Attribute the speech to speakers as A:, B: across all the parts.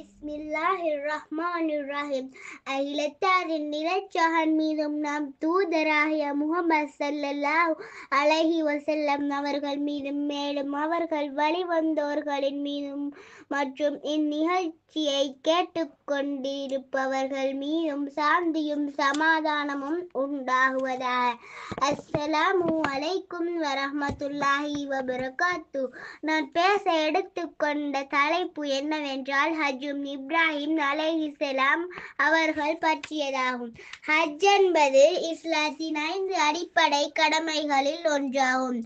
A: பிஸ்மில்லாஹிர்ரஹ்மானிர்ரஹீம். அகிலத்தாரின் நிலச்சகன் மீதும் நம் தூதராகிய முஹம்மது ஸல்லல்லாஹு அலைஹி வஸல்லம் அவர்கள் மீதும் மேலும் அவர்கள் வழிவந்தோர்களின் மீதும் மற்றும் இந்நிகழ்ச்சியை கேட்டுக்கொண்டிருப்பவர்கள் மீதும் சாந்தியும் சமாதானமும் உண்டாகுவதாக. அஸ்ஸலாமு அலைக்கும் வரஹ்மத்துல்லாஹி வபரகாத்து. நான் பேச எடுத்துக்கொண்ட தலைப்பு என்னவென்றால் ஹஜ்ஜும் இப்ராஹிம் அலைஹிஸ்ஸலாம் அவர்கள் பற்றியதாகும். ஹஜ் என்பது இஸ்லாத்தின் 5 அடிப்படை கடமைகளில் ஒன்றாகும்.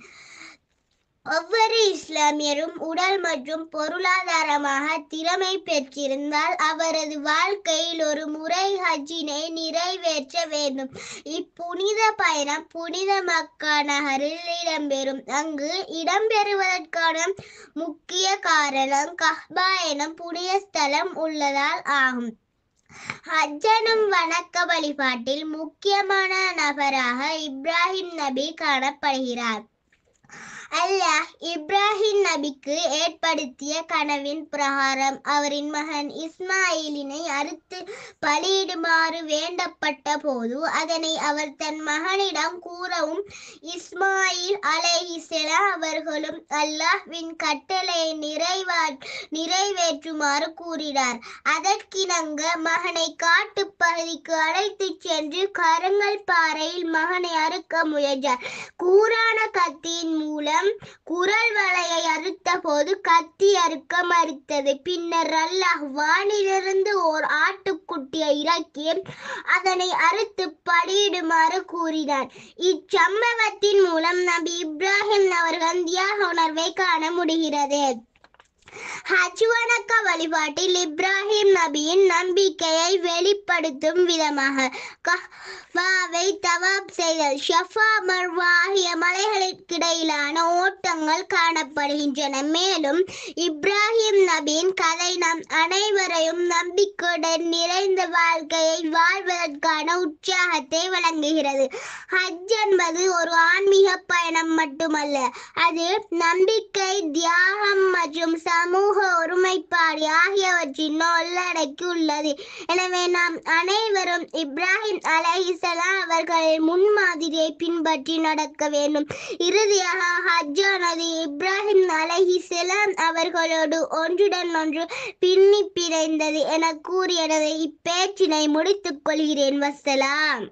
A: ஒவ்வொரு இஸ்லாமியரும் உடல் மற்றும் பொருளாதாரமாக திறமை பெற்றிருந்தால் அவரது வாழ்க்கையில் ஒரு முறை ஹஜ்ஜினை நிறைவேற்ற வேண்டும். இப்புனித பயணம் புனித மக்கா நகரில் இடம்பெறும். அங்கு இடம்பெறுவதற்கான முக்கிய காரணம் கஹ்பா எனும் புனித ஸ்தலம் உள்ளதால் ஆகும். ஹஜ் எனும் வணக்க வழிபாட்டில் முக்கியமான நபராக இப்ராஹிம் நபி காணப்படுகிறார். அல்லாஹ் இப்ராஹிம் நபிக்கு ஏற்படுத்திய கனவின் பிரகாரம் அவரின் மகன் இஸ்மாயிலினை அறுத்து பலியிடுமாறு வேண்டப்பட்ட போது அதனை அவர் தன் மகனிடம் கூறவும் இஸ்மாயில் அலைஹிஸ்ஸலாம் அவர்களும் அல்லாஹ்வின் கட்டளையை நிறைவேற்றுமாறு கூறினார். அதற்கிணங்க மகனை காட்டு பகுதிக்கு அழைத்துச் சென்று கருங்கல் பாறையில் மகனை அறுக்க முயன்றார். கூரான கத்தியின் மூலம் குரல் வளையை அறுத்த போது கத்தி அறுக்க மறுத்தது. பின்னர் அல்லாஹ் வானிலிருந்து ஓர் ஆட்டுக்குட்டியை இறக்கி அதனை அறுத்து பலியிடுமாறு கூறினார். இச்சம்பவத்தின் மூலம் நபி இப்ராஹிம் அவர்கள் தியாக உணர்வை காண முடிகிறது. ஹஜ் வணக்க வழிபாட்டில் இப்ராஹிம் நபியின் நம்பிக்கையை வெளிப்படுத்தும் விதமாக கஅபாவை தவாப் செய்தல், ஸஃபா மர்வா ஆகிய மலைகளுக்கிடையிலான ஓட்டங்கள் காணப்படுகின்றன. மேலும் இப்ராஹிம் நபியின் கதை நம் அனைவரையும் நம்பிக்கையுடன் நிறைந்த வாழ்க்கையை வாழ்வதற்கான உற்சாகத்தை வழங்குகிறது. ஹஜ் என்பது ஒரு ஆன்மீக பயணம் மட்டுமல்ல, அது நம்பிக்கை, தியாகம் மற்றும் சமூக ஒருமைப்பாடு ஆகியவற்றின் உள்ளடக்கி உள்ளது. எனவே நாம் அனைவரும் இப்ராஹிம் அலைஹிஸ்ஸலாம் அவர்களின் முன்மாதிரியை பின்பற்றி நடக்க வேண்டும். இறுதியாக ஹஜ்ஜானது இப்ராஹிம் அலைஹிஸ்ஸலாம் அவர்களோடு ஒன்றுடன் ஒன்று பின்னி பிணைந்தது என கூறி எனது இப்பேச்சினை முடித்துக் கொள்கிறேன். வஸ்ஸலாம்.